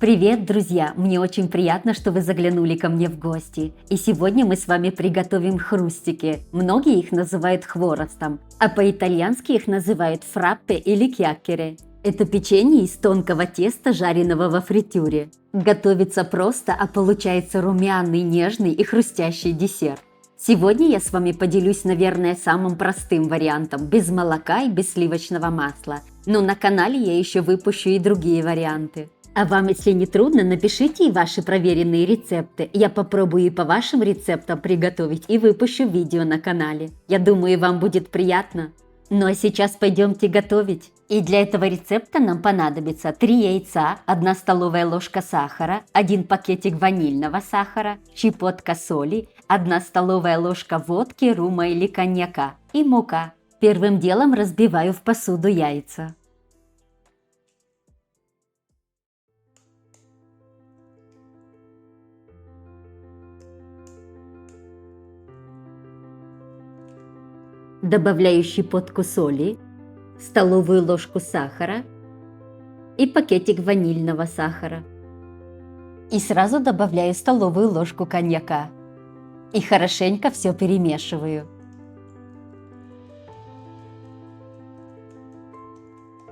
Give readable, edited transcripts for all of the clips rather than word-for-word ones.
Привет, друзья! Мне очень приятно, что вы заглянули ко мне в гости. И сегодня мы с вами приготовим хрустики. Многие их называют хворостом, а по-итальянски их называют фраппе или кьяккере. Это печенье из тонкого теста, жареного во фритюре. Готовится просто, а получается румяный, нежный и хрустящий десерт. Сегодня я с вами поделюсь, наверное, самым простым вариантом, без молока и без сливочного масла. Но на канале я еще выпущу и другие варианты. А вам, если не трудно, напишите и ваши проверенные рецепты. Я попробую и по вашим рецептам приготовить и выпущу видео на канале. Я думаю, вам будет приятно. Ну а сейчас пойдемте готовить. И для этого рецепта нам понадобится 3 яйца, 1 столовая ложка сахара, 1 пакетик ванильного сахара, щепотка соли, 1 столовая ложка водки, рума или коньяка и мука. Первым делом разбиваю в посуду яйца. Добавляю щепотку соли, столовую ложку сахара и пакетик ванильного сахара. И сразу добавляю столовую ложку коньяка. И хорошенько все перемешиваю.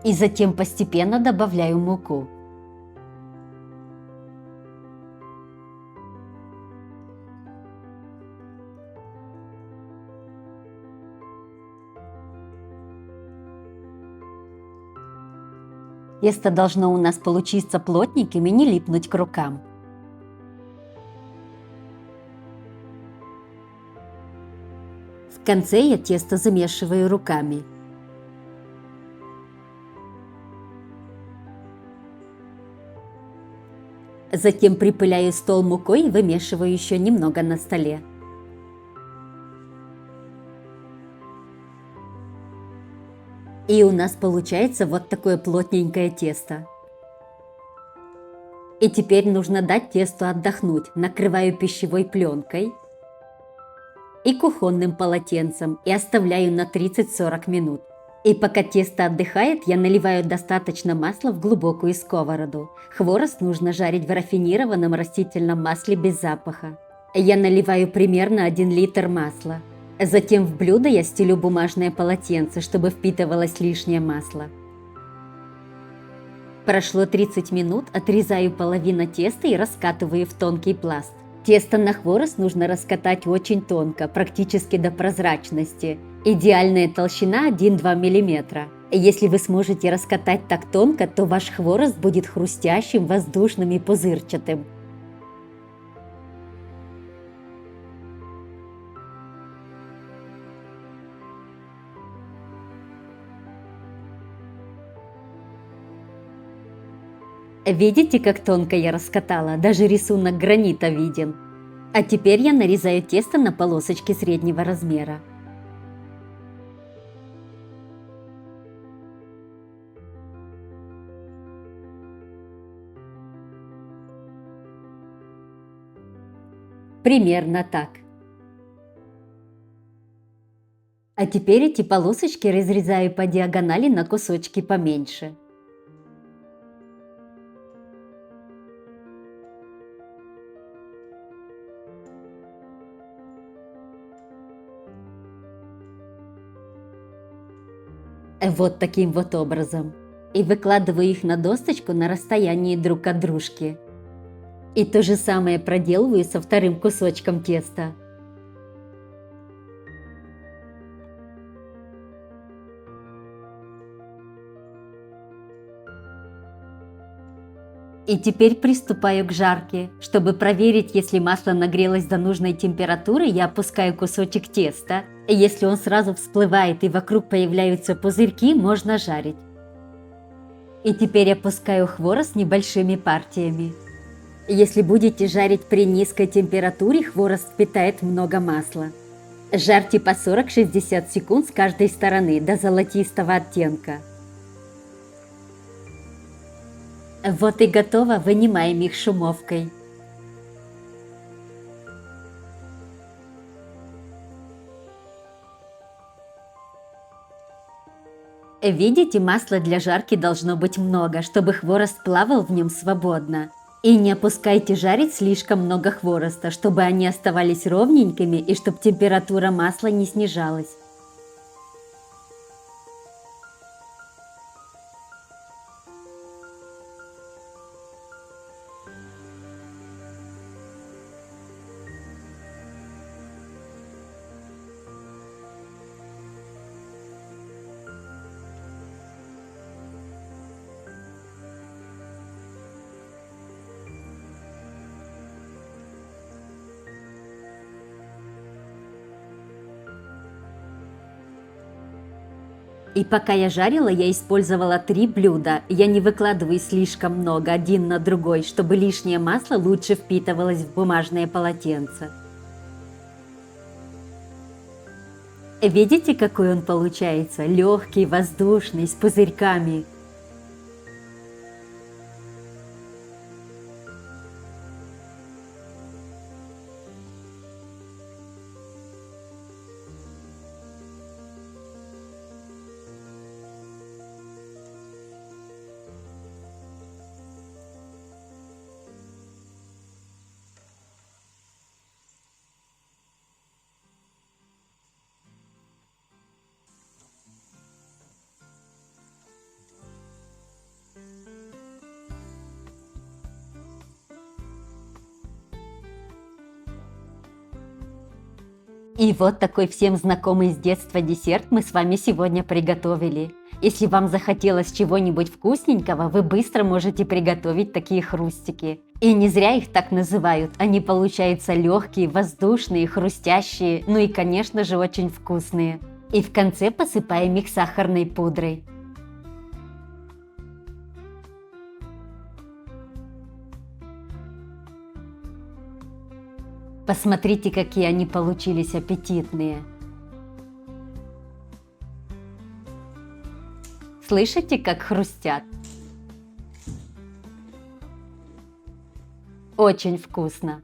И затем постепенно добавляю муку. Тесто должно у нас получиться плотненьким и не липнуть к рукам. В конце я тесто замешиваю руками. Затем припыляю стол мукой и вымешиваю еще немного на столе. И у нас получается вот такое плотненькое тесто. И теперь нужно дать тесту отдохнуть. Накрываю пищевой пленкой и кухонным полотенцем и оставляю на 30-40 минут. И пока тесто отдыхает, я наливаю достаточно масла в глубокую сковороду. Хворост нужно жарить в рафинированном растительном масле без запаха. Я наливаю примерно 1 литр масла. Затем в блюдо я стелю бумажное полотенце, чтобы впитывалось лишнее масло. Прошло 30 минут, отрезаю половину теста и раскатываю в тонкий пласт. Тесто на хворост нужно раскатать очень тонко, практически до прозрачности. Идеальная толщина 1-2 мм. Если вы сможете раскатать так тонко, то ваш хворост будет хрустящим, воздушным и пузырчатым. Видите, как тонко я раскатала? Даже рисунок гранита виден. А теперь я нарезаю тесто на полосочки среднего размера. Примерно так. А теперь эти полосочки разрезаю по диагонали на кусочки поменьше. Вот таким вот образом. И выкладываю их на досточку на расстоянии друг от дружки. И то же самое проделываю со вторым кусочком теста. И теперь приступаю к жарке. Чтобы проверить, если масло нагрелось до нужной температуры, я опускаю кусочек теста. И если он сразу всплывает и вокруг появляются пузырьки, можно жарить. И теперь опускаю хворост небольшими партиями. Если будете жарить при низкой температуре, хворост впитает много масла. Жарьте по 40-60 секунд с каждой стороны до золотистого оттенка. Вот и готово, вынимаем их шумовкой. Видите, масла для жарки должно быть много, чтобы хворост плавал в нем свободно. И не опускайте жарить слишком много хвороста, чтобы они оставались ровненькими и чтобы температура масла не снижалась. И пока я жарила, я использовала 3 блюда. Я не выкладываю слишком много один на другой, чтобы лишнее масло лучше впитывалось в бумажное полотенце. Видите, какой он получается? Легкий, воздушный, с пузырьками. И вот такой всем знакомый с детства десерт мы с вами сегодня приготовили. Если вам захотелось чего-нибудь вкусненького, вы быстро можете приготовить такие хрустики. И не зря их так называют, они получаются легкие, воздушные, хрустящие, ну и конечно же очень вкусные. И в конце посыпаем их сахарной пудрой. Посмотрите, какие они получились аппетитные. Слышите, как хрустят? Очень вкусно.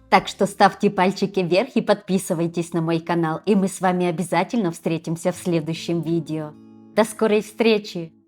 Так что ставьте пальчики вверх и подписывайтесь на мой канал, и мы с вами обязательно встретимся в следующем видео. До скорой встречи!